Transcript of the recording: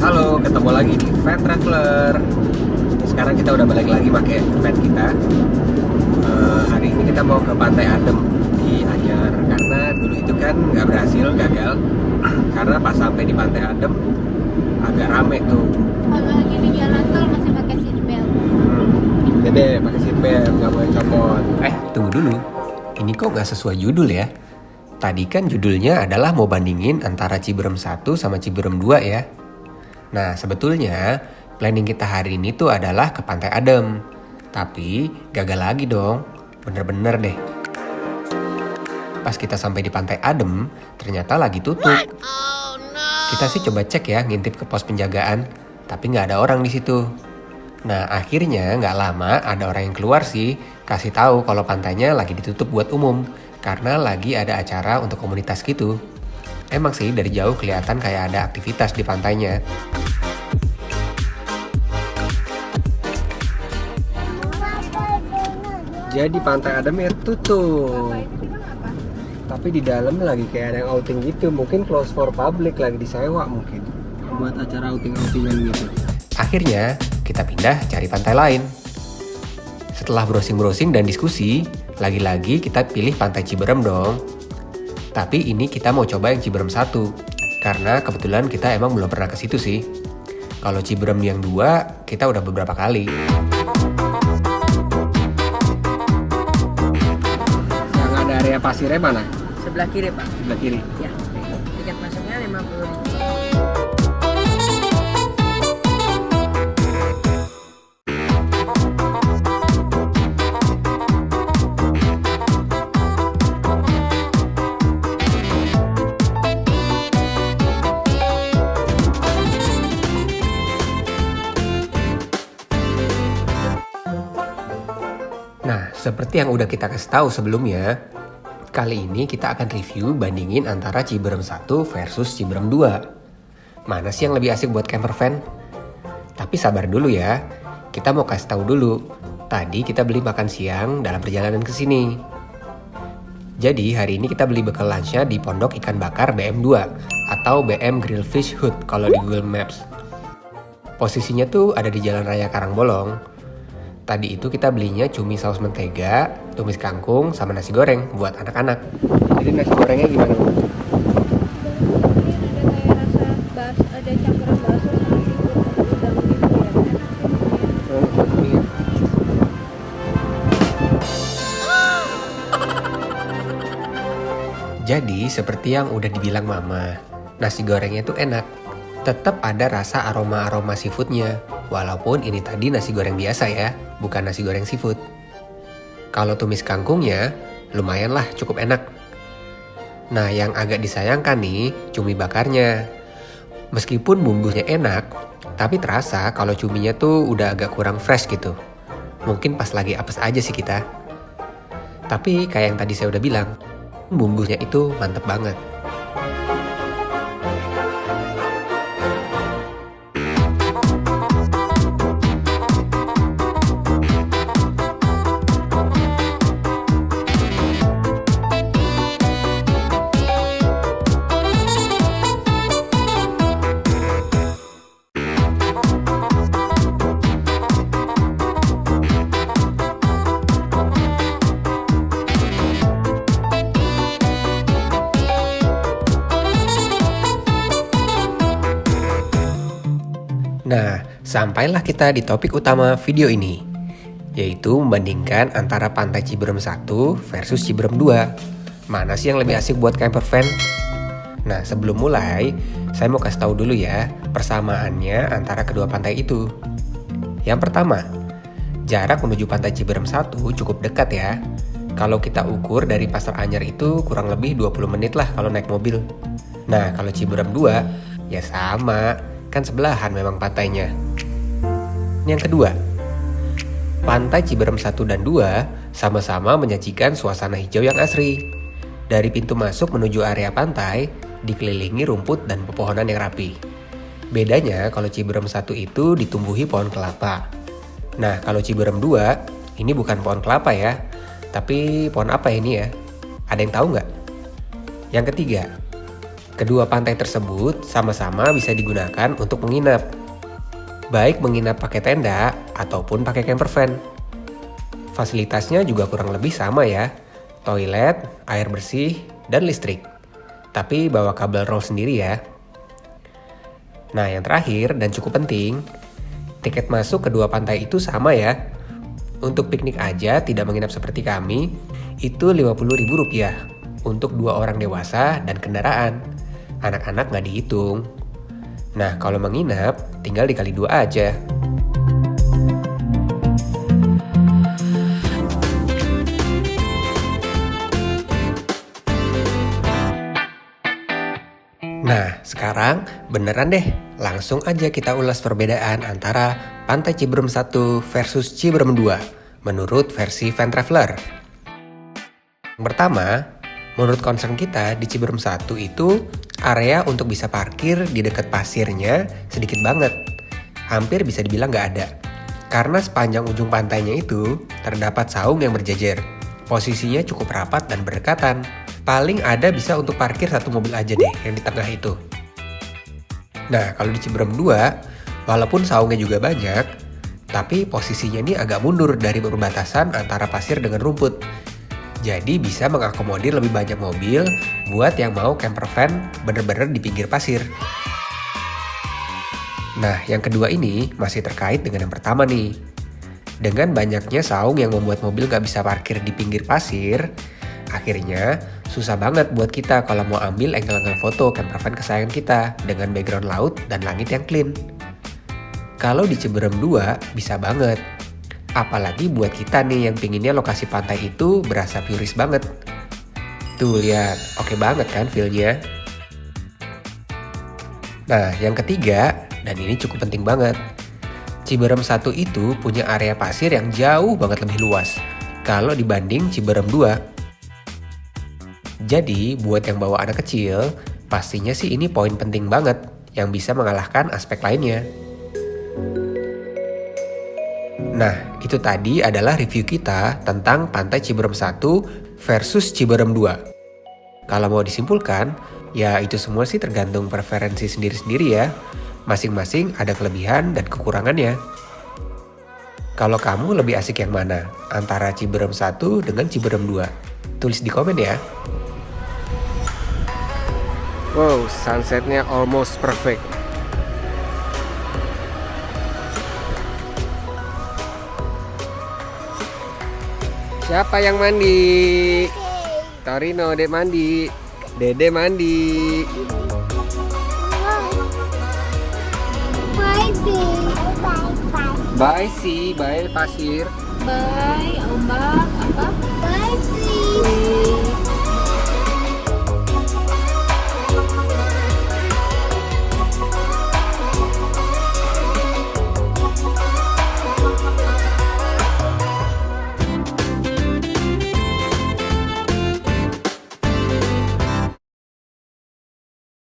Halo, ketemu lagi di Van Traveler. Sekarang kita udah balik lagi pakai van kita. Hari ini kita mau ke Pantai Adem di Anyer karena dulu itu kan nggak berhasil, gagal. Karena pas sampai di Pantai Adem agak rame tuh. Kalau lagi di jalan tol masih pakai seatbelt. Jadi pakai seatbelt, nggak boleh copot. Tunggu dulu. Ini kok nggak sesuai judul ya? Tadi kan judulnya adalah mau bandingin antara Ciberem 1 sama Ciberem 2 ya. Nah, sebetulnya planning kita hari ini tuh adalah ke Pantai Adem. Tapi gagal lagi dong. Bener-bener deh. Pas kita sampai di Pantai Adem, ternyata lagi tutup. Oh no. Kita sih coba cek ya, ngintip ke pos penjagaan, tapi nggak ada orang di situ. Nah, akhirnya nggak lama ada orang yang keluar sih, kasih tahu kalau pantainya lagi ditutup buat umum, karena lagi ada acara untuk komunitas gitu. Emang sih dari jauh kelihatan kayak ada aktivitas di pantainya. Jadi Pantai Adem ya tutup. Tapi di dalam lagi kayak ada yang outing gitu, mungkin close for public, lagi disewa mungkin buat acara outing-outingan gitu. Akhirnya kita pindah cari pantai lain. Setelah browsing-browsing dan diskusi, lagi-lagi kita pilih Pantai Ciberem dong. Tapi ini kita mau coba yang Ciberem 1, karena kebetulan kita emang belum pernah ke situ sih. Kalau Ciberem yang 2, kita udah beberapa kali. Yang ada area pasirnya mana? Sebelah kiri, Pak. Sebelah kiri. Ya. Tiket masuknya 50.000. Nah, seperti yang udah kita kasih tahu sebelumnya, kali ini kita akan review bandingin antara Ciberem 1 versus Ciberem 2. Mana sih yang lebih asik buat camper van? Tapi sabar dulu ya, kita mau kasih tahu dulu. Tadi kita beli makan siang dalam perjalanan ke sini. Jadi hari ini kita beli bekal lunchnya di Pondok Ikan Bakar BM2 atau BM Grillfish Hut kalau di Google Maps. Posisinya tuh ada di Jalan Raya Karangbolong. Tadi itu kita belinya cumi saus mentega, tumis kangkung, sama nasi goreng buat anak-anak. Jadi nasi gorengnya gimana? Ada kayak rasa ada campuran bakso sama seafood udang gitu ya. Jadi seperti yang udah dibilang mama, nasi gorengnya tuh enak. Tetap ada rasa aroma-aroma seafoodnya. Walaupun ini tadi nasi goreng biasa ya, bukan nasi goreng seafood. Kalau tumis kangkungnya, lumayan lah, cukup enak. Nah, yang agak disayangkan nih, cumi bakarnya. Meskipun bumbunya enak, tapi terasa kalau cuminya tuh udah agak kurang fresh gitu. Mungkin pas lagi apes aja sih kita. Tapi kayak yang tadi saya udah bilang, bumbunya itu mantep banget. Nah, sampailah kita di topik utama video ini, yaitu membandingkan antara Pantai Ciberem 1 versus Ciberem 2. Mana sih yang lebih asik buat camper van? Nah, sebelum mulai, saya mau kasih tahu dulu ya persamaannya antara kedua pantai itu. Yang pertama, jarak menuju Pantai Ciberem 1 cukup dekat ya. Kalau kita ukur dari Pasar Anyer itu kurang lebih 20 menit lah kalau naik mobil. Nah, kalau Ciberem 2, ya sama. Kan sebelahan memang pantainya. Yang kedua, Pantai Ciberem 1 dan 2 sama-sama menyajikan suasana hijau yang asri. Dari pintu masuk menuju area pantai, dikelilingi rumput dan pepohonan yang rapi. Bedanya kalau Ciberem 1 itu ditumbuhi pohon kelapa. Nah, kalau Ciberem 2, ini bukan pohon kelapa ya, tapi pohon apa ini ya? Ada yang tahu nggak? Yang ketiga, Kedua pantai tersebut sama-sama bisa digunakan untuk menginap. Baik menginap pakai tenda ataupun pakai camper van. Fasilitasnya juga kurang lebih sama ya. Toilet, air bersih, dan listrik. Tapi bawa kabel roll sendiri ya. Nah, yang terakhir dan cukup penting, tiket masuk kedua pantai itu sama ya. Untuk piknik aja tidak menginap seperti kami, itu Rp50.000 untuk 2 orang dewasa dan kendaraan. Anak-anak nggak dihitung. Nah, kalau menginap, tinggal dikali 2 aja. Nah, sekarang beneran deh, langsung aja kita ulas perbedaan antara Pantai Ciberem 1 versus Ciberem 2 menurut versi Van Traveler. Yang pertama, menurut concern kita di Ciberem 1 itu area untuk bisa parkir di dekat pasirnya sedikit banget. Hampir bisa dibilang nggak ada. Karena sepanjang ujung pantainya itu terdapat saung yang berjejer. Posisinya cukup rapat dan berdekatan. Paling ada bisa untuk parkir 1 mobil aja deh yang di tengah itu. Nah, kalau di Ciberem 2, walaupun saungnya juga banyak, tapi posisinya ini agak mundur dari perbatasan antara pasir dengan rumput. Jadi bisa mengakomodir lebih banyak mobil buat yang mau camper van bener-bener di pinggir pasir. Nah, yang kedua ini masih terkait dengan yang pertama nih. Dengan banyaknya saung yang membuat mobil nggak bisa parkir di pinggir pasir, akhirnya susah banget buat kita kalau mau ambil angle-angle foto camper van kesayangan kita dengan background laut dan langit yang clean. Kalau di Ciberem 2 bisa banget. Apalagi buat kita nih yang pinginnya lokasi pantai itu berasa puris banget. Tuh lihat, oke banget kan feel-nya. Nah, yang ketiga, dan ini cukup penting banget. Ciberem 1 itu punya area pasir yang jauh banget lebih luas kalau dibanding Ciberem 2. Jadi, buat yang bawa anak kecil, pastinya sih ini poin penting banget yang bisa mengalahkan aspek lainnya. Nah, itu tadi adalah review kita tentang Pantai Ciberem 1 versus Ciberem 2. Kalau mau disimpulkan, ya itu semua sih tergantung preferensi sendiri-sendiri ya. Masing-masing ada kelebihan dan kekurangannya. Kalau kamu lebih asik yang mana? Antara Ciberem 1 dengan Ciberem 2? Tulis di komen ya. Wow, sunsetnya almost perfect. Siapa yang mandi? Torino, Dek mandi. Dede mandi. Bye sih, bye pasir. Bye, ombak, apa? Bye,